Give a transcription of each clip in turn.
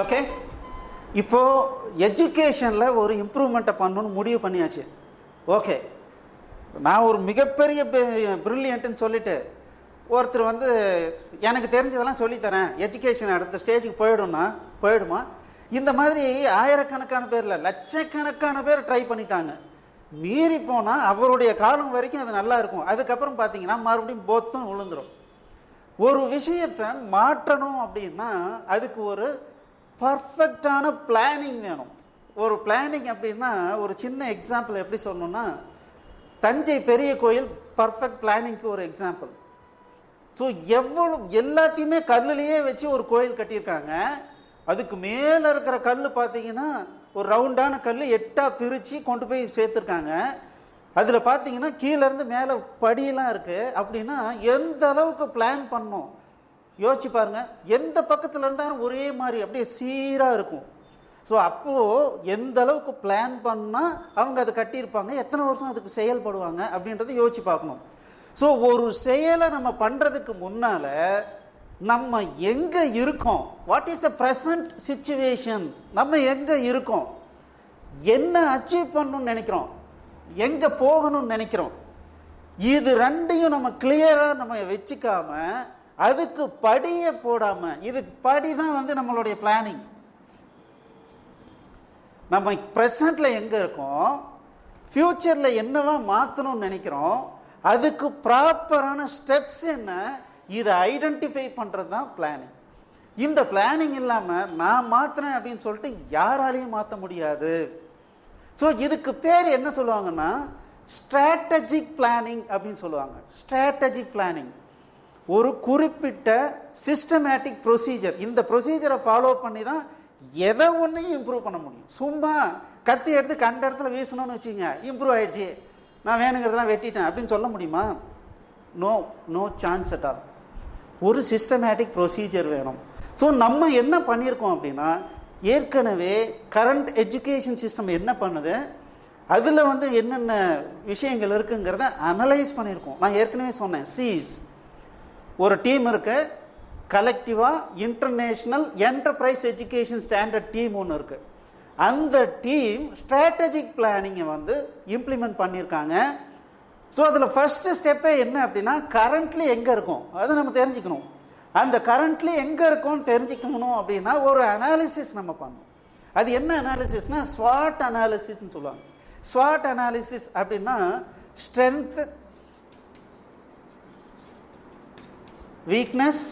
Okay, இப்போது எஜுகேஷனில் ஒரு இம்ப்ரூவ்மெண்ட்டை பண்ணணும்னு முடிவு பண்ணியாச்சு. ஓகே, நான் ஒரு மிகப்பெரிய ப்ரில்லியன்ட்டுன்னு சொல்லிவிட்டு ஒருத்தர் வந்து எனக்கு தெரிஞ்சதெல்லாம் சொல்லித்தரேன், எஜுகேஷன் அடுத்த ஸ்டேஜுக்கு போயிடுமா? இந்த மாதிரி ஆயிரக்கணக்கான பேர் இல்லை, லட்சக்கணக்கான பேர் ட்ரை பண்ணிட்டாங்க. மீறி போனால் அவருடைய காலம் வரைக்கும் அது நல்லா இருக்கும். அதுக்கப்புறம் பார்த்தீங்கன்னா மறுபடியும் போத்தும் விழுந்துடும். ஒரு விஷயத்தை மாற்றணும் அப்படின்னா அதுக்கு ஒரு பர்ஃபெக்டான பிளானிங் வேணும். ஒரு பிளானிங் அப்படின்னா ஒரு சின்ன எக்ஸாம்பிள் எப்படி சொல்லணும்னா, தஞ்சை பெரிய கோயில் பர்ஃபெக்ட் பிளானிங்க்கு ஒரு எக்ஸாம்பிள். ஸோ எல்லாத்தையுமே கல்லுலேயே வச்சு ஒரு கோயில் கட்டியிருக்காங்க. அதுக்கு மேலே இருக்கிற கல் பார்த்தீங்கன்னா ஒரு ரவுண்டான கல் 8ஆக பிரித்து கொண்டு போய் சேர்த்துருக்காங்க. அதில் பார்த்தீங்கன்னா கீழேருந்து மேலே படியெல்லாம் இருக்குது. அப்படின்னா எந்த அளவுக்கு பிளான் பண்ணோம் யோசிச்சு பாருங்கள். எந்த பக்கத்தில் இருந்தாலும் ஒரே மாதிரி அப்படியே சீராக இருக்கும். ஸோ அப்போது எந்த அளவுக்கு பிளான் பண்ணால் அவங்க அதை கட்டியிருப்பாங்க, எத்தனை வருஷம் அதுக்கு செயல்படுவாங்க அப்படின்றத யோசிச்சு பார்க்கணும். ஸோ ஒரு செயலை நம்ம பண்ணுறதுக்கு முன்னால் நம்ம எங்கே இருக்கோம், what is the present situation, நம்ம எங்கே இருக்கோம், என்ன அச்சீவ் பண்ணணும்னு நினைக்கிறோம், எங்கே போகணும்னு நினைக்கிறோம், இது ரெண்டையும் நம்ம கிளியராக நம்ம வச்சுக்காம அதுக்கு படியை போடாமல், இதுக்கு படி தான் வந்து நம்மளுடைய பிளானிங். நம்ம ப்ரெசண்ட்டில் எங்கே இருக்கோம், ஃப்யூச்சரில் என்னவா மாற்றணும்னு நினைக்கிறோம், அதுக்கு ப்ராப்பரான ஸ்டெப்ஸ் என்ன, இதை ஐடென்டிஃபை பண்ணுறது தான் பிளானிங். இந்த பிளானிங் இல்லாமல் நான் மாற்றுறேன் அப்படின்னு சொல்லிட்டு யாராலையும் மாற்ற முடியாது. ஸோ இதுக்கு பேர் என்ன சொல்லுவாங்கன்னா ஸ்ட்ராட்டஜிக் பிளானிங் அப்படின்னு சொல்லுவாங்க. ஸ்ட்ராட்டஜிக் பிளானிங் ஒரு குறிப்பிட்ட சிஸ்டமேட்டிக் ப்ரொசீஜர். இந்த ப்ரொசீஜரை ஃபாலோ பண்ணி தான் எதை ஒன்றையும் இம்ப்ரூவ் பண்ண முடியும். சும்மா கத்தி எடுத்து கண்ட இடத்துல வீசணும்னு வச்சுங்க, இம்ப்ரூவ் ஆகிடுச்சு, நான் வேணுங்கிறதெல்லாம் வெட்டிட்டேன் அப்படின்னு சொல்ல முடியுமா? No chance at all. ஒரு சிஸ்டமேட்டிக் ப்ரொசீஜர் வேணும். ஸோ நம்ம என்ன பண்ணியிருக்கோம் அப்படின்னா, ஏற்கனவே கரண்ட் எஜுகேஷன் சிஸ்டம் என்ன பண்ணுது, அதில் வந்து என்னென்ன விஷயங்கள் இருக்குங்கிறத அனலைஸ் பண்ணியிருக்கோம். நான் ஏற்கனவே சொன்னேன், சீஸ் ஒரு டீம் இருக்கு, கலெக்டிவாக international enterprise education standard team ஒன்று இருக்குது. அந்த டீம் ஸ்ட்ராட்டஜிக் பிளானிங்கை வந்து இம்ப்ளிமெண்ட் பண்ணியிருக்காங்க. ஸோ அதில் ஃபஸ்ட்டு ஸ்டெப்பே என்ன அப்படின்னா, கரண்ட்லி எங்கே இருக்கும் அதை நம்ம தெரிஞ்சுக்கணும். அந்த கரண்ட்லி எங்கே இருக்கும்னு தெரிஞ்சுக்கணும் அப்படின்னா ஒரு அனாலிசிஸ் நம்ம பண்ணணும். அது என்ன அனாலிசிஸ்னா ஸ்வாட் அனாலிசிஸ்ன்னு சொல்லுவாங்க. ஸ்வாட் அனாலிசிஸ் அப்படின்னா strength, weakness,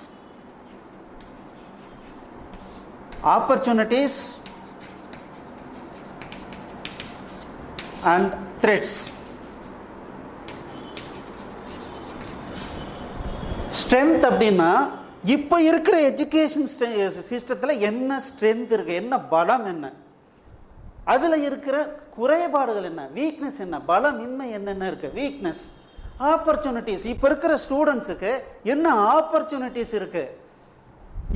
opportunities and threads. Strength அப்படின்னா இப்போ இருக்கிற எஜுகேஷன் சிஸ்டத்தில் என்ன ஸ்ட்ரென்த் இருக்குது, என்ன பலம் என்ன, அதில் இருக்கிற குறைபாடுகள் என்ன, வீக்னஸ் என்ன, பலமின்மை என்னென்ன இருக்குது, வீக்னஸ், ஆப்பர்ச்சுனிட்டிஸ், இப்போ இருக்கிற ஸ்டூடெண்ட்ஸுக்கு என்ன ஆப்பர்ச்சுனிட்டிஸ் இருக்குது,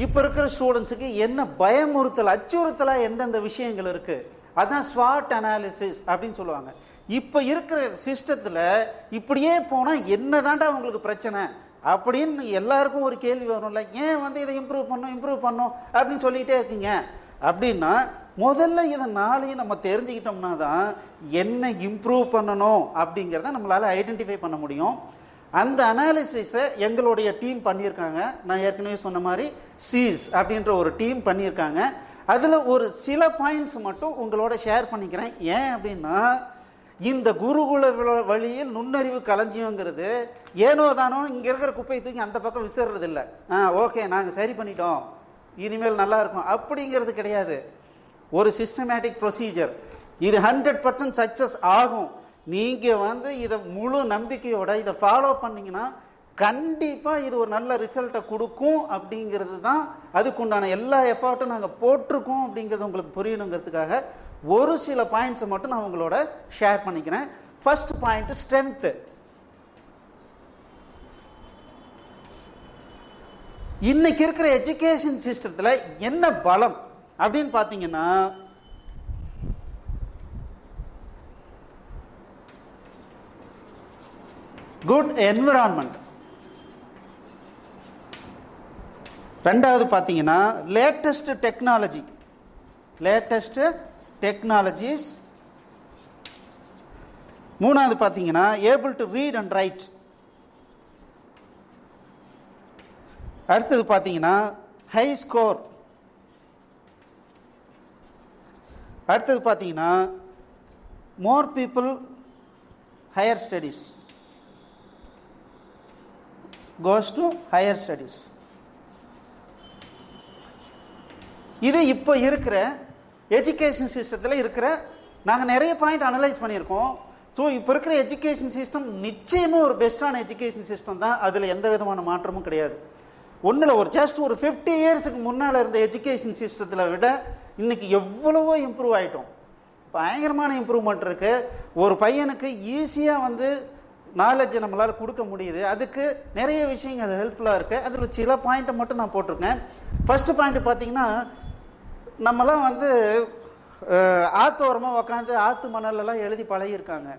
இப்போ இருக்கிற ஸ்டூடெண்ட்ஸுக்கு என்ன பயமுறுத்தல் அச்சுறுத்தலாக எந்தெந்த விஷயங்கள் இருக்குது, அதுதான் ஸ்வாட் அனாலிசிஸ் அப்படின்னு சொல்லுவாங்க. இப்போ இருக்கிற சிஸ்டத்தில் இப்படியே போனால் என்ன தாண்டா உங்களுக்கு பிரச்சனை அப்படின்னு எல்லாருக்கும் ஒரு கேள்வி வரும்ல. ஏன் வந்து இதை இம்ப்ரூவ் பண்ணோம் அப்படின்னு சொல்லிகிட்டே இருக்கீங்க அப்படின்னா, முதல்ல இதை நாளையும் நம்ம தெரிஞ்சுக்கிட்டோம்னா தான் என்ன இம்ப்ரூவ் பண்ணணும் அப்படிங்கிறத நம்மளால் ஐடென்டிஃபை பண்ண முடியும். அந்த அனாலிசிஸை எங்களுடைய டீம் பண்ணியிருக்காங்க. நான் ஏற்கனவே சொன்ன மாதிரி சீஸ் அப்படின்ற ஒரு டீம் பண்ணியிருக்காங்க. அதில் ஒரு சில பாயிண்ட்ஸ் மட்டும் உங்களோட ஷேர் பண்ணிக்கிறேன். ஏன் அப்படின்னா, இந்த குருகுல வழியில் நுண்ணறிவு களஞ்சியங்கிறது ஏனோ தானோ இங்கே இருக்கிற குப்பையை தூக்கி அந்த பக்கம் விசிறது இல்லை. ஓகே நாங்கள் சரி பண்ணிட்டோம், இனிமேல் நல்லா இருக்கும் அப்படிங்கிறது கிடையாது. ஒரு சிஸ்டமேட்டிக் ப்ரொசீஜர். இது 100% சக்ஸஸ் ஆகும். நீங்கள் வந்து இதை முழு நம்பிக்கையோட இதை ஃபாலோ பண்ணிங்கன்னா கண்டிப்பாக இது ஒரு நல்ல ரிசல்ட்டை கொடுக்கும் அப்படிங்கிறது தான். அதுக்குண்டான எல்லா எஃபர்ட்டும் நாங்கள் போட்டிருக்கோம் அப்படிங்கிறது உங்களுக்கு புரியணுங்கிறதுக்காக ஒரு சில பாயிண்ட்ஸை மட்டும் நான் உங்களோட ஷேர் பண்ணிக்கிறேன். First point strength. இன்னைக்கு இருக்கிற எஜுகேஷன் சிஸ்டத்தில் என்ன பலம் அப்படின்னு பார்த்தீங்கன்னா, குட் என்விரான்மெண்ட். ரெண்டாவது பார்த்தீங்கன்னா லேட்டஸ்ட் டெக்னாலஜி. Latest technologies. மூணாவது பார்த்தீங்கன்னா able to read and right. அடுத்தது பார்த்தீங்கன்னா ஹை ஸ்கோர். அடுத்தது பார்த்தீங்கன்னா more people higher studies, goes to higher studies. இது இப்போ இருக்கிற எஜுகேஷன் சிஸ்டத்தில் இருக்கிற, நாங்கள் நிறைய பாயிண்ட் அனலைஸ் பண்ணியிருக்கோம். ஸோ இப்போ இருக்கிற எஜுகேஷன் சிஸ்டம் நிச்சயமாக ஒரு பெஸ்ட்டான எஜுகேஷன் சிஸ்டம் தான், அதில் எந்த விதமான மாற்றமும் கிடையாது. ஒன்றில் ஒரு ஜஸ்ட் ஒரு 50 இயர்ஸுக்கு முன்னால் இருந்த எஜுகேஷன் சிஸ்டத்தில் விட இன்றைக்கி எவ்வளவோ இம்ப்ரூவ் ஆகிட்டோம். பயங்கரமான இம்ப்ரூவ்மெண்ட் இருக்குது. ஒரு பையனுக்கு ஈஸியாக வந்து நாலேஜை நம்மளால் கொடுக்க முடியுது. அதுக்கு நிறைய விஷயங்கள் ஹெல்ப்ஃபுல்லாக இருக்குது. அதில் சில பாயிண்ட்டை மட்டும் நான் போட்டிருக்கேன். ஃபஸ்ட்டு பாயிண்ட்டு பார்த்தீங்கன்னா, நம்மலாம் வந்து ஆத்தோரமாக உக்காந்து ஆற்று மணலெல்லாம் எழுதி பழகியிருக்காங்க,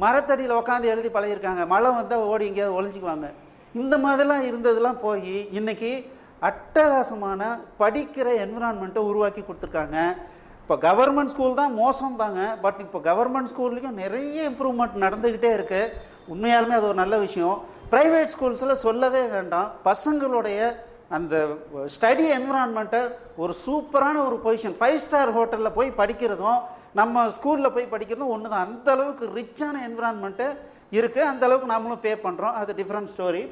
மரத்தடியில் உக்காந்து எழுதி பழகியிருக்காங்க, மழை வந்தால் ஓடி எங்கேயாவது ஒழிஞ்சிக்குவாங்க. இந்த மாதிரிலாம் இருந்ததெல்லாம் போய் இன்றைக்கி அட்டகாசமான படிக்கிற என்விரான்மெண்ட்டை உருவாக்கி கொடுத்துருக்காங்க. இப்போ கவர்மெண்ட் ஸ்கூல் தான் மோசம் தாங்க, பட் இப்போ கவர்மெண்ட் ஸ்கூல்லையும் நிறைய இம்ப்ரூவ்மெண்ட் நடந்துக்கிட்டே இருக்குது. உண்மையாலுமே அது ஒரு நல்ல விஷயம். ப்ரைவேட் ஸ்கூல்ஸில் சொல்லவே வேண்டாம். பசங்களுடைய அந்த ஸ்டடி என்விரான்மெண்ட்டை ஒரு சூப்பரான ஒரு பொசிஷன், 5 ஸ்டார் ஹோட்டலில் போய் படிக்கிறதும் நம்ம ஸ்கூலில் போய் படிக்கிறதும் ஒன்று தான். அந்த அளவுக்கு ரிச்சான என்விரான்மெண்ட்டு இருக்குது. அந்த அளவுக்கு நம்மளும் பே பண்ணுறோம், அது டிஃப்ரெண்ட் ஸ்டோரி.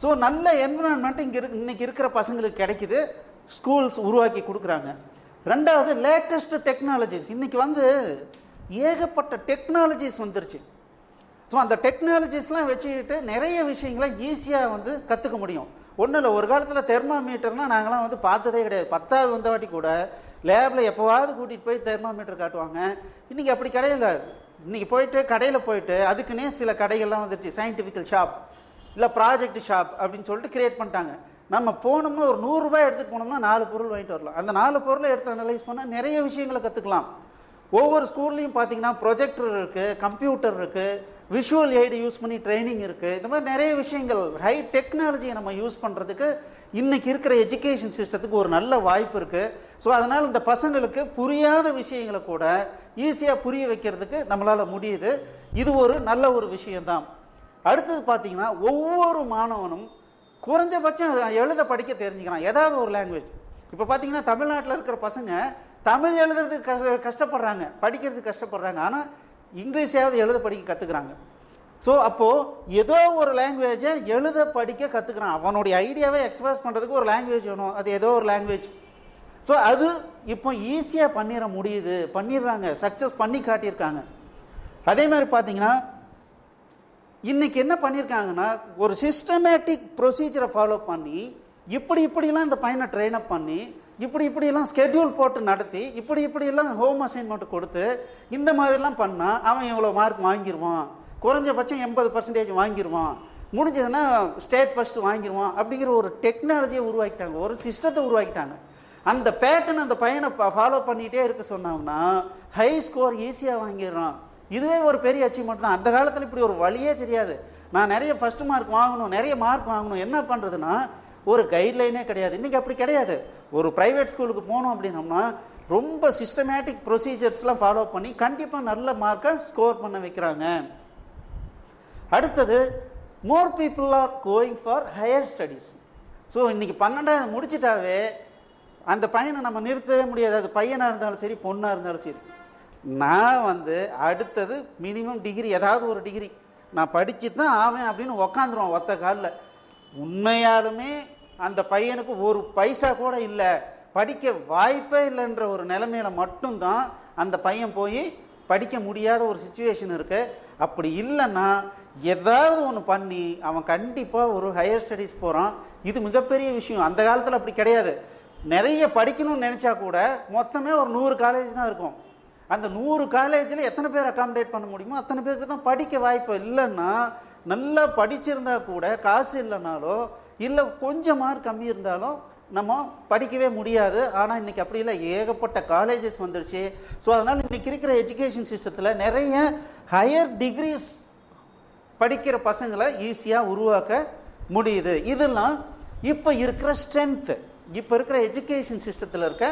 ஸோ நல்ல என்விரான்மெண்ட் இன்றைக்கி இருக்கிற பசங்களுக்கு கிடைக்குது, ஸ்கூல்ஸ் உருவாக்கி கொடுக்குறாங்க. ரெண்டாவது லேட்டஸ்ட் டெக்னாலஜிஸ். இன்றைக்கி வந்து ஏகப்பட்ட டெக்னாலஜிஸ் வந்துருச்சு. ஸோ அந்த டெக்னாலஜிஸ்லாம் வச்சுக்கிட்டு நிறைய விஷயங்களை ஈஸியாக வந்து கற்றுக்க முடியும். ஒன்றும் இல்லை, ஒரு காலத்தில் தெர்மாமீட்டர்னால் நாங்களாம் வந்து பார்த்ததே கிடையாது. 10வது வந்த வாட்டி கூட லேபில் எப்போவாவது கூட்டிகிட்டு போய் தெர்மாமீட்டர் காட்டுவாங்க. இன்றைக்கி அப்படி கிடையாது. இன்றைக்கி போயிட்டு கடையில் போயிட்டு அதுக்குன்னே சில கடைகள்லாம் வந்துருச்சு, சயின்டிஃபிக்கல் ஷாப் இல்லை ப்ராஜெக்ட் ஷாப் அப்படின்னு சொல்லிட்டு கிரியேட் பண்ணிட்டாங்க. நம்ம போனோம்னா ஒரு 100 ரூபாய் எடுத்துகிட்டு போனோம்னா 4 பொருள் வாங்கிட்டு வரலாம். அந்த 4 பொருளை எடுத்து அனலைஸ் பண்ணால் நிறைய விஷயங்களை கற்றுக்கலாம். ஒவ்வொரு ஸ்கூல்லையும் பார்த்தீங்கன்னா ப்ரொஜெக்டர் இருக்குது, கம்ப்யூட்டர் இருக்குது, விஷுவல் எய்டு யூஸ் பண்ணி ட்ரைனிங் இருக்குது. இந்த மாதிரி நிறைய விஷயங்கள், ஹை டெக்னாலஜியை நம்ம யூஸ் பண்ணுறதுக்கு இன்றைக்கி இருக்கிற எஜுகேஷன் சிஸ்டத்துக்கு ஒரு நல்ல வாய்ப்பு இருக்குது. ஸோ அதனால் இந்த பசங்களுக்கு புரியாத விஷயங்களை கூட ஈஸியாக புரிய வைக்கிறதுக்கு நம்மளால் முடியுது. இது ஒரு நல்ல ஒரு விஷயந்தான். அடுத்தது பார்த்திங்கன்னா, ஒவ்வொரு மாணவனும் குறைஞ்சபட்சம் எழுத படிக்க தெரிஞ்சுக்கிறான், ஏதாவது ஒரு லாங்குவேஜ். இப்போ பார்த்திங்கன்னா தமிழ்நாட்டில் இருக்கிற பசங்க தமிழ் எழுதுறதுக்கு கஷ்டப்படுறாங்க, படிக்கிறதுக்கு கஷ்டப்படுறாங்க, ஆனால் இங்கிலீஷாவது எழுத படிக்க கற்றுக்குறாங்க. ஸோ அப்போது ஏதோ ஒரு லாங்குவேஜை எழுத படிக்க கற்றுக்குறான். அவனுடைய ஐடியாவை எக்ஸ்பிரஸ் பண்ணுறதுக்கு ஒரு லாங்குவேஜ் வேணும், அது ஏதோ ஒரு லாங்குவேஜ். ஸோ அது இப்போ ஈஸியாக பண்ணிட முடியுது, பண்ணிடுறாங்க, சக்ஸஸ் பண்ணி காட்டியிருக்காங்க. அதே மாதிரி பார்த்தீங்கன்னா இன்றைக்கி என்ன பண்ணியிருக்காங்கன்னா, ஒரு சிஸ்டமேட்டிக் ப்ரொசீஜரை ஃபாலோ பண்ணி இப்படிலாம் இந்த பையனை ட்ரெயின் அப் பண்ணி இப்படிலாம் ஸ்கெட்யூல் போட்டு நடத்தி இப்படிலாம் ஹோம் அசைன்மெண்ட் கொடுத்து இந்த மாதிரிலாம் பண்ணால் அவன் எவ்வளோ மார்க் வாங்கிடுவான், குறைஞ்சபட்சம் 80% வாங்கிடுவான், முடிஞ்சதுன்னா ஸ்டேட் ஃபஸ்ட்டு வாங்கிடுவான் அப்படிங்கிற ஒரு டெக்னாலஜியை உருவாக்கிட்டாங்க, ஒரு சிஸ்டத்தை உருவாக்கிட்டாங்க. அந்த பேட்டர்ன் அந்த பையனை ஃபாலோ பண்ணிகிட்டே இருக்க சொன்னாங்கன்னா ஹை ஸ்கோர் ஈஸியாக வாங்கிடுறான். இதுவே ஒரு பெரிய அச்சீவ்மெண்ட் தான். அந்த காலத்தில் இப்படி ஒரு வழியே தெரியாது. நான் நிறைய ஃபஸ்ட்டு மார்க் வாங்கணும், நிறைய மார்க் வாங்கணும், என்ன பண்ணுறதுன்னா ஒரு கைட்லைனே கிடையாது. இன்றைக்கி அப்படி கிடையாது. ஒரு ப்ரைவேட் ஸ்கூலுக்கு போனோம் அப்படின்னோம்னா ரொம்ப சிஸ்டமேட்டிக் ப்ரொசீஜர்ஸ்லாம் ஃபாலோ பண்ணி கண்டிப்பாக நல்ல மார்க்கை ஸ்கோர் பண்ண வைக்கிறாங்க. அடுத்தது more people are going for higher studies. So இன்றைக்கி 12வது முடிச்சிட்டாவே அந்த பையனை நம்ம நிறுத்தவே முடியாது. அது பையனாக இருந்தாலும் சரி, பொண்ணாக இருந்தாலும் சரி. நான் வந்து அடுத்தது மினிமம் டிகிரி, ஏதாவது ஒரு டிகிரி நான் படித்து தான் ஆவேன் அப்படின்னு உக்காந்துருவான் ஒத்த காலில். உண்மையாலுமே அந்த பையனுக்கு ஒரு பைசா கூட இல்லை, படிக்க வாய்ப்பே இல்லைன்ற ஒரு நிலைமையில மட்டும்தான் அந்த பையன் போய் படிக்க முடியாத ஒரு சிச்சுவேஷன் இருக்குது. அப்படி இல்லைன்னா ஏதாவது ஒன்று பண்ணி அவன் கண்டிப்பாக ஒரு ஹையர் ஸ்டடீஸ் போகிறான். இது மிகப்பெரிய விஷயம். அந்த காலத்தில் அப்படி கிடையாது. நிறைய படிக்கணும்னு நினச்சா கூட மொத்தமே ஒரு 100 காலேஜ் தான் இருக்கும். அந்த 100 காலேஜில் எத்தனை பேர் அகாமடேட் பண்ண முடியுமோ அத்தனை பேருக்கு தான் படிக்க வாய்ப்பு. இல்லைன்னா நல்லா படிச்சிருந்தா கூட காசு இல்லைனாலோ இல்லை கொஞ்சம் மார்க் கம்மி இருந்தாலும் நம்ம படிக்கவே முடியாது. ஆனால் இன்றைக்கி அப்படி இல்லை, ஏகப்பட்ட காலேஜஸ் வந்துடுச்சு. ஸோ அதனால் இன்றைக்கி இருக்கிற எஜுகேஷன் சிஸ்டத்தில் நிறைய ஹையர் டிகிரிஸ் படிக்கிற பசங்களை ஈஸியாக உருவாக்க முடியுது. இதெல்லாம் இப்போ இருக்கிற ஸ்ட்ரென்த்து, இப்போ இருக்கிற எஜுகேஷன் சிஸ்டத்தில் இருக்க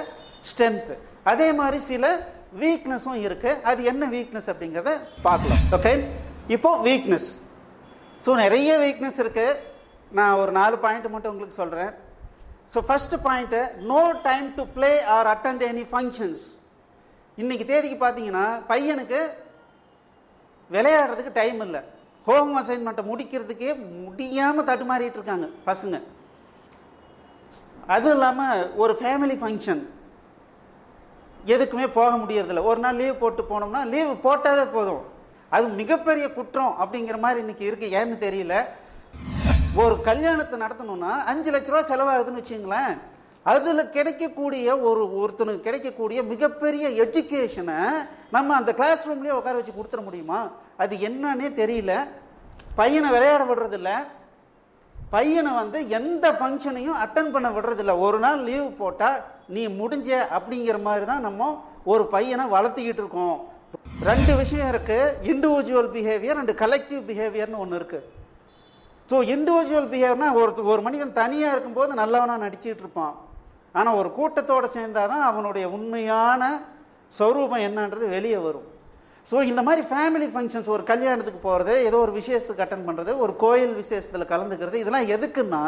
ஸ்ட்ரென்த்து. அதே மாதிரி சில வீக்னஸும் இருக்கு. அது என்ன வீக்னஸ் அப்படிங்கிறத பார்க்கலாம். ஓகே, இப்போ வீக்னஸ். ஸோ நிறைய வீக்னஸ் இருக்கு. நான் ஒரு 4 பாயிண்ட் மட்டும் உங்களுக்கு சொல்றேன். So first point, no time to play or attend any functions. இன்னைக்கு தேதிக்கு பார்த்தீங்கன்னா பையனுக்கு விளையாடுறதுக்கு டைம் இல்லை. ஹோம் அசைன்மெண்ட்டை முடிக்கிறதுக்கே முடியாமல் தடுமாறிட்டு இருக்காங்க பசங்க. அதுவும் இல்லாமல் ஒரு ஃபேமிலி ஃபங்க்ஷன் எதுக்குமே போக முடியறதில்ல. ஒரு நாள் லீவ் போட்டு போனோம்னா லீவு போட்டாவே போதும், அது மிகப்பெரிய குற்றம் அப்படிங்கிற மாதிரி இன்னைக்கு இருக்கு. ஏன்னு தெரியல. ஒரு கல்யாணத்தை நடத்தணும்னா 5 லட்ச ரூபா செலவாகுதுன்னு வச்சுங்களேன். அதில் கிடைக்கக்கூடிய ஒருத்தனுக்கு கிடைக்கக்கூடிய மிகப்பெரிய எஜுகேஷனை நம்ம அந்த கிளாஸ் ரூம்லேயே உட்கார வச்சு கொடுத்துட முடியுமா? அது என்னன்னே தெரியல. பையனை விளையாட விடுறதில்ல, பையனை எந்த ஃபங்க்ஷனையும் அட்டன் பண்ண விடுறதில்ல. ஒரு நாள் லீவு போட்டால் நீ முடிஞ்ச அப்படிங்கிற மாதிரி தான் நம்ம ஒரு பையனை வளர்த்திக்கிட்டு இருக்கோம். 2 விஷயம் இருக்கு, இண்டிவிஜுவல் பிஹேவியர் அண்ட் கலெக்டிவ் பிஹேவியர்னு ஒன்று இருக்கு. ஸோ இண்டிவிஜுவல் பிஹேவியர்னா ஒரு மனிதன் தனியாக இருக்கும்போது நல்லவனாக நடிச்சிட்டு இருப்பான். ஆனால் ஒரு கூட்டத்தோடு சேர்ந்தாதான் அவனுடைய உண்மையான ஸ்வரூபம் என்னன்றது வெளியே வரும். ஸோ இந்த மாதிரி ஃபேமிலி ஃபங்க்ஷன்ஸ், ஒரு கல்யாணத்துக்கு போகிறது, ஏதோ ஒரு விசேஷத்துக்கு அட்டன் பண்ணுறது, ஒரு கோயில் விசேஷத்தில் கலந்துக்கிறது, இதெல்லாம் எதுக்குன்னா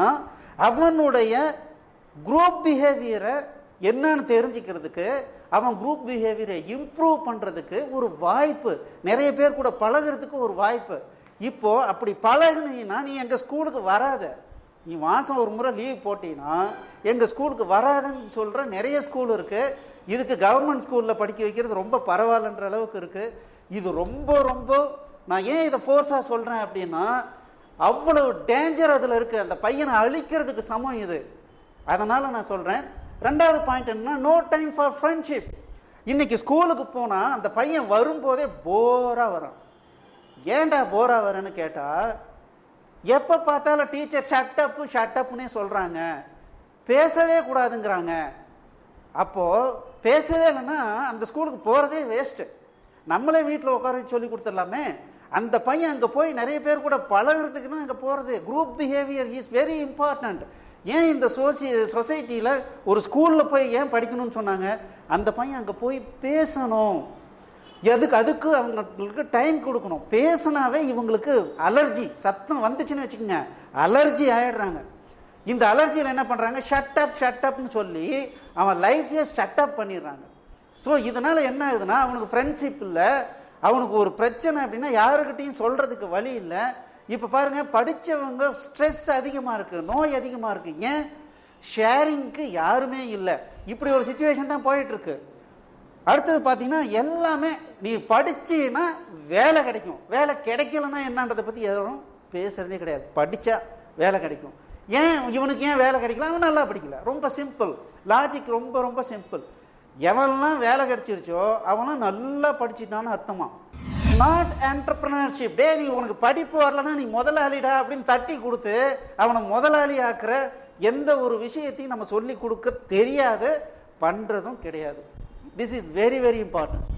அவனுடைய குரூப் பிஹேவியரை என்னன்னு தெரிஞ்சுக்கிறதுக்கு, அவன் குரூப் பிஹேவியரை இம்ப்ரூவ் பண்ணுறதுக்கு ஒரு வாய்ப்பு, நிறைய பேர் கூட பழகிறதுக்கு ஒரு வாய்ப்பு. இப்போ அப்படி பழகுனீங்கன்னா நீ எங்கள் ஸ்கூலுக்கு வராத, நீ மாதம் ஒரு முறை லீவ் போட்டீங்கன்னா எங்கள் ஸ்கூலுக்கு வராதுன்னு சொல்கிற நிறைய ஸ்கூல் இருக்குது. இதுக்கு கவர்மெண்ட் ஸ்கூலில் படிக்க வைக்கிறது ரொம்ப பரவாயில்லன்ற அளவுக்கு இருக்குது. இது ரொம்ப ரொம்ப, நான் ஏன் இதை ஃபோர்ஸாக சொல்கிறேன் அப்படின்னா, அவ்வளோ டேஞ்சர் அதில் இருக்குது. அந்த பையனை அழிக்கிறதுக்கு சமம் இது. அதனால் நான் சொல்கிறேன். 2வது பாயிண்ட் என்னன்னா, நோ டைம் ஃபார் ஃப்ரெண்ட்ஷிப். இன்னைக்கு ஸ்கூலுக்கு போனால் அந்த பையன் வரும்போதே போராக வரான். ஏன்டா போராக வரேன்னு கேட்டால், எப்போ பார்த்தாலும் டீச்சர் ஷட்டப்புன்னே சொல்கிறாங்க, பேசவே கூடாதுங்கிறாங்க. அப்போது பேசவே இல்லைன்னா அந்த ஸ்கூலுக்கு போகிறதே வேஸ்ட்டு. நம்மளே வீட்டில் உட்கார வச்சு சொல்லி கொடுத்துடலாமே. அந்த பையன் அங்கே போய் நிறைய பேர் கூட பழகிறதுக்கு தான் அங்கே போகிறது. Group behaviour is very important. ஏன் இந்த சொசைட்டியில் ஒரு ஸ்கூலில் போய் ஏன் படிக்கணும்னு சொன்னாங்க? அந்த பையன் அங்கே போய் பேசணும். அதுக்கு அவங்களுக்கு டைம் கொடுக்கணும். பேசினாவே இவங்களுக்கு அலர்ஜி, சத்தம் வந்துச்சுன்னு வச்சுக்கோங்க, அலர்ஜி ஆகிடுறாங்க. இந்த அலர்ஜியில் என்ன பண்ணுறாங்க, ஷட்டப்னு சொல்லி அவன் லைஃபே ஷட்டப் பண்ணிடுறாங்க. ஸோ இதனால் என்ன ஆகுதுன்னா, அவனுக்கு ஃப்ரெண்ட்ஷிப் இல்லை, அவனுக்கு ஒரு பிரச்சனை அப்படின்னா யாருக்கிட்டையும் சொல்கிறதுக்கு வழி இல்லை. இப்போ பாருங்கள், படித்தவங்க ஸ்ட்ரெஸ் அதிகமாக இருக்குது, நோய் அதிகமாக இருக்குது. ஏன்? ஷேரிங்க்கு யாருமே இல்லை. இப்படி ஒரு சுச்சுவேஷன் தான் போயிட்டுருக்கு. அடுத்தது பார்த்தீங்கன்னா, எல்லாமே நீ படிச்சின்னா வேலை கிடைக்கும், வேலை கிடைக்கலன்னா என்னன்றதை பற்றி யாரும் பேசுகிறதே கிடையாது. படித்தா வேலை கிடைக்கும். ஏன் இவனுக்கு ஏன் வேலை கிடைக்கல? அவன் நல்லா படிக்கல. ரொம்ப சிம்பிள் லாஜிக், ரொம்ப ரொம்ப சிம்பிள். எவன்லாம் வேலை கிடைச்சிருச்சோ அவனும் நல்லா படிச்சுட்டான்னு அர்த்தமா. Not entrepreneurship. டே, நீ உனக்கு படிப்பு வரலன்னா நீ முதலாளிடா அப்படின்னு தட்டி கொடுத்து அவனை முதலாளி ஆக்குற எந்த ஒரு விஷயத்தையும் நம்ம சொல்லி கொடுக்க தெரியாது, பண்ணுறதும் கிடையாது. This is very very important.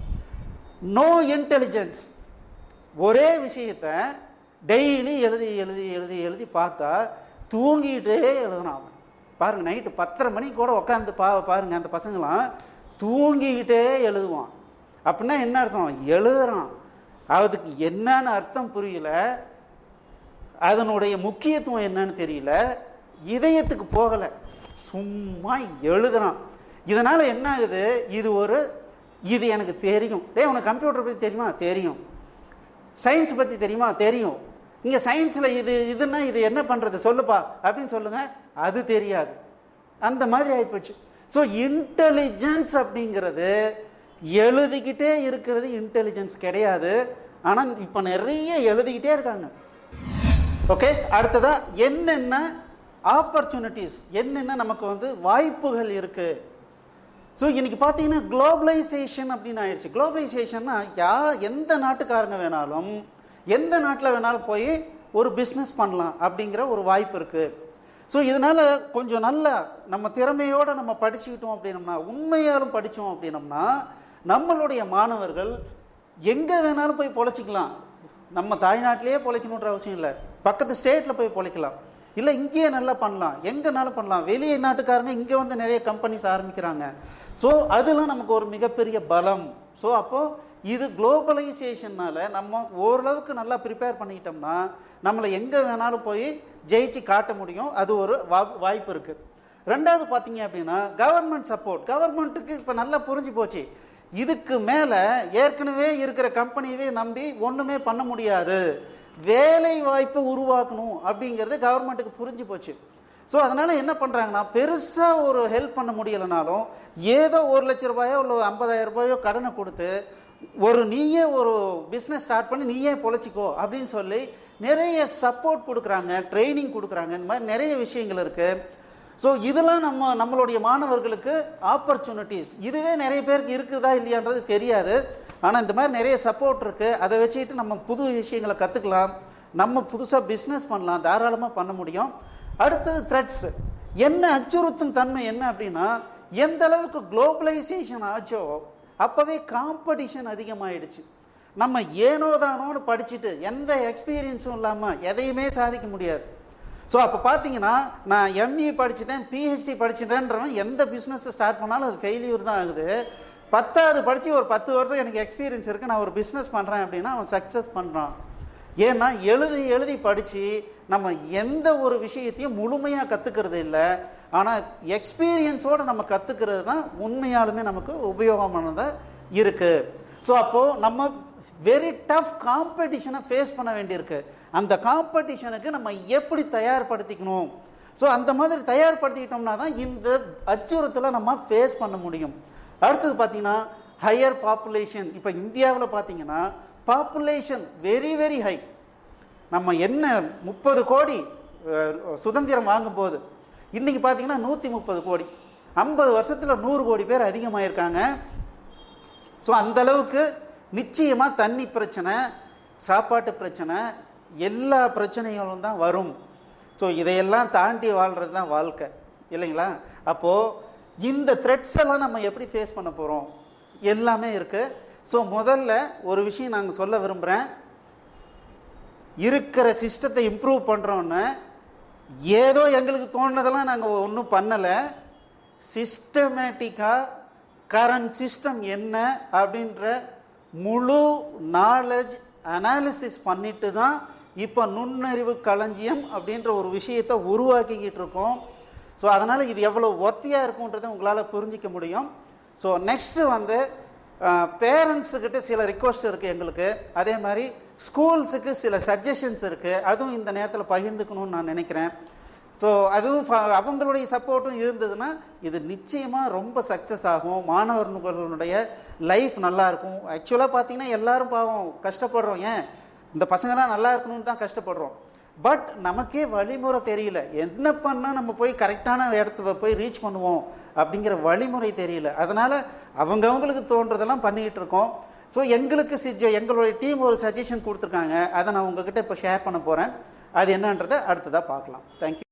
No intelligence. ஒரே விஷயத்தை டெய்லி எழுதி எழுதி எழுதி எழுதி பார்த்தா தூங்கிட்டே எழுதணும். பாருங்கள், நைட்டு 10:30 மணிக்கு கூட உட்காந்து பாருங்கள், அந்த பசங்களாம் தூங்கிக்கிட்டே எழுதுவான். அப்படின்னா என்ன அர்த்தம்? எழுதுறான். அதுக்கு என்னன்னு அர்த்தம் புரியல, அதனுடைய முக்கியத்துவம் என்னன்னு தெரியல, இதயத்துக்கு போகலை, சும்மா எழுதுறான். இதனால் என்ன ஆகுது, இது எனக்கு தெரியும். டே, உனக்கு கம்ப்யூட்டர் பற்றி தெரியுமா? தெரியும். சயின்ஸ் பற்றி தெரியுமா? தெரியும். இங்கே சயின்ஸில் இதுன்னா இது என்ன பண்ணுறது சொல்லுப்பா அப்படின்னு சொல்லுங்கள், அது தெரியாது. அந்த மாதிரி ஆகிப்போச்சு. ஸோ இன்டெலிஜென்ஸ் அப்படிங்கிறது எழுதிக்கிட்டே இருக்கிறது இன்டெலிஜென்ஸ் கிடையாது. ஆனால் இப்போ நிறைய எழுதிக்கிட்டே இருக்காங்க. ஓகே, அடுத்ததா என்னென்ன ஆப்பர்ச்சுனிட்டிஸ், என்னென்ன நமக்கு வாய்ப்புகள் இருக்குது. ஸோ இன்றைக்கி பார்த்தீங்கன்னா குளோபலைசேஷன் அப்படின்னு ஆயிடுச்சு. குளோபலைசேஷன்னா எந்த நாட்டுக்காரங்க வேணாலும் எந்த நாட்டில் வேணாலும் போய் ஒரு பிஸ்னஸ் பண்ணலாம் அப்படிங்கிற ஒரு வாய்ப்பு இருக்குது. ஸோ இதனால் கொஞ்சம் நல்லா நம்ம திறமையோடு நம்ம படிச்சுக்கிட்டோம் அப்படின்னம்னா, உண்மையாலும் படித்தோம் அப்படின்னம்னா, நம்மளுடைய மாணவர்கள் எங்கே வேணாலும் போய் பொழைச்சிக்கலாம். நம்ம தாய்நாட்டிலேயே பொழைக்கணுன்ற அவசியம் இல்லை, பக்கத்து ஸ்டேட்டில் போய் பொழைக்கலாம், இல்லை இங்கேயே நல்லா பண்ணலாம், எங்கேனாலும் பண்ணலாம். வெளியே நாட்டுக்காரங்க இங்கே நிறைய கம்பெனிஸ் ஆரம்பிக்கிறாங்க. ஸோ அதெல்லாம் நமக்கு ஒரு மிகப்பெரிய பலம். ஸோ அப்போது இது குளோபலைசேஷன்னால நம்ம ஓரளவுக்கு நல்லா ப்ரிப்பேர் பண்ணிக்கிட்டோம்னா நம்மளை எங்கே வேணாலும் போய் ஜெயிச்சு காட்ட முடியும். அது ஒரு வாய்ப்பு இருக்குது. ரெண்டாவது பார்த்தீங்க அப்படின்னா கவர்மெண்ட் சப்போர்ட். கவர்மெண்ட்டுக்கு இப்போ நல்லா புரிஞ்சு போச்சு, இதுக்கு மேலே ஏற்கனவே இருக்கிற கம்பெனியவே நம்பி ஒன்றுமே பண்ண முடியாது, வேலை வாய்ப்பை உருவாக்கணும் அப்படிங்கிறது கவர்மெண்ட்டுக்கு புரிஞ்சு போச்சு. ஸோ அதனால் என்ன பண்ணுறாங்கன்னா, பெருசாக ஒரு ஹெல்ப் பண்ண முடியலைனாலும் ஏதோ 1 லட்ச ரூபாயோ இல்லை 50,000 ரூபாயோ கடனை கொடுத்து நீயே ஒரு பிஸ்னஸ் ஸ்டார்ட் பண்ணி நீயே பொழைச்சிக்கோ அப்படின்னு சொல்லி நிறைய சப்போர்ட் கொடுக்குறாங்க, ட்ரைனிங் கொடுக்குறாங்க. இந்த மாதிரி நிறைய விஷயங்கள் இருக்குது. ஸோ இதெல்லாம் நம்மளுடைய மாணவர்களுக்கு ஆப்பர்ச்சுனிட்டிஸ். இதுவே நிறைய பேருக்கு இருக்குதா இல்லையான்றது தெரியாது. ஆனால் இந்த மாதிரி நிறைய சப்போர்ட் இருக்குது. அதை வச்சுக்கிட்டு நம்ம புது விஷயங்களை கற்றுக்கலாம், நம்ம புதுசாக பிஸ்னஸ் பண்ணலாம், தாராளமாக பண்ண முடியும். அடுத்தது த்ரெட்ஸ். என்ன அச்சுறுத்தும் தன்மை என்ன அப்படின்னா, எந்த அளவுக்கு குளோபலைசேஷன் ஆச்சோ அப்போவே காம்படிஷன் அதிகமாகிடுச்சு. நம்ம ஏனோதானோன்னு படிச்சுட்டு எந்த எக்ஸ்பீரியன்ஸும் இல்லாமல் எதையுமே சாதிக்க முடியாது. ஸோ அப்போ பார்த்தீங்கன்னா, நான் எம்இ படிச்சுட்டேன், பிஹெச்டி படிச்சுட்டேன்றவன் எந்த பிஸ்னஸ் ஸ்டார்ட் பண்ணாலும் அது ஃபெயிலியூர் தான் ஆகுது. 10வது படித்து ஒரு 10 வருஷம் எனக்கு எக்ஸ்பீரியன்ஸ் இருக்குது, நான் ஒரு பிஸ்னஸ் பண்ணுறேன் அப்படின்னா அவன் சக்ஸஸ் பண்ணுறான். ஏன்னா எழுதி படித்து நம்ம எந்த ஒரு விஷயத்தையும் முழுமையாக கற்றுக்கிறது இல்லை. ஆனால் எக்ஸ்பீரியன்ஸோடு நம்ம கற்றுக்கிறது தான் உண்மையாலுமே நமக்கு உபயோகமானதாக இருக்குது. ஸோ அப்போது நம்ம வெரி டஃப் காம்படிஷனை ஃபேஸ் பண்ண வேண்டியிருக்கு. அந்த காம்படிஷனுக்கு நம்ம எப்படி தயார்படுத்திக்கணும்? ஸோ அந்த மாதிரி தயார்படுத்திக்கிட்டோம்னா தான் இந்த அச்சுறுத்தலை நம்ம ஃபேஸ் பண்ண முடியும். அடுத்தது பார்த்திங்கன்னா ஹையர் பாப்புலேஷன். இப்போ இந்தியாவில் பார்த்திங்கன்னா பாப்புலேஷன் வெரி வெரி ஹை. நம்ம என்ன 30 கோடி சுதந்திரம் வாங்கும்போது இன்றைக்கி பார்த்திங்கன்னா 130 கோடி, 50 வருஷத்தில் 100 கோடி பேர் அதிகமாகிருக்காங்க. ஸோ அந்தளவுக்கு நிச்சயமாக தண்ணி பிரச்சனை, சாப்பாட்டு பிரச்சனை, எல்லா பிரச்சனைகளும் தான் வரும். ஸோ இதையெல்லாம் தாண்டி வாழ்கிறது தான் வாழ்க்கை இல்லைங்களா? அப்போது இந்த த்ரெட்ஸ் எல்லாம் நம்ம எப்படி ஃபேஸ் பண்ண போகிறோம்? எல்லாமே இருக்குது. ஸோ முதல்ல ஒரு விஷயம் நாங்கள் சொல்ல விரும்புகிறேன். இருக்கிற சிஸ்டத்தை இம்ப்ரூவ் பண்ணுறோன்னு ஏதோ எங்களுக்கு தோணுனதெல்லாம் நாங்கள் ஒன்றும் பண்ணலை. சிஸ்டமேட்டிக்காக கரண்ட் சிஸ்டம் என்ன அப்படின்ற முழு நாலேஜ் அனாலிசிஸ் பண்ணிட்டு தான் இப்போ நுண்ணறிவு களஞ்சியம் அப்படின்ற ஒரு விஷயத்தை உருவாக்கிக்கிட்டு இருக்கோம். ஸோ அதனால் இது எவ்வளோ ஒர்த்தியாக இருக்குன்றதை உங்களால் புரிஞ்சிக்க முடியும். ஸோ நெக்ஸ்ட்டு பேரண்ட்ஸுக்கிட்ட சில ரிக்வஸ்ட் இருக்குது எங்களுக்கு. அதே மாதிரி ஸ்கூல்ஸுக்கு சில சஜஷன்ஸ் இருக்குது, அதுவும் இந்த நேரத்தில் பகிர்ந்துக்கணும்னு நான் நினைக்கிறேன். ஸோ அதுவும் அவங்களுடைய சப்போர்ட்டும் இருந்ததுன்னா இது நிச்சயமாக ரொம்ப சக்ஸஸ் ஆகும். மாணவர்களுடைய லைஃப் நல்லாயிருக்கும். ஆக்சுவலாக பார்த்திங்கன்னா எல்லோரும் பாவம் கஷ்டப்படுறோம். ஏன் இந்த பசங்களாம் நல்லா இருக்கணும்னு தான் கஷ்டப்படுறோம். பட் நமக்கே வழிமுறை தெரியல. என்ன பண்ணால் நம்ம போய் கரெக்டான இடத்துல போய் ரீச் பண்ணுவோம் அப்படிங்கிற வழிமுறை தெரியல. அதனால் அவங்களுக்கு தோன்றதெல்லாம் பண்ணிக்கிட்டு இருக்கோம். ஸோ எங்களுக்கு எங்களுடைய டீம் ஒரு சஜஷன் கொடுத்துருக்காங்க, அதை நான் உங்ககிட்ட இப்போ ஷேர் பண்ண போகிறேன். அது என்னன்றதை அடுத்ததாக பார்க்கலாம். தேங்க்யூ.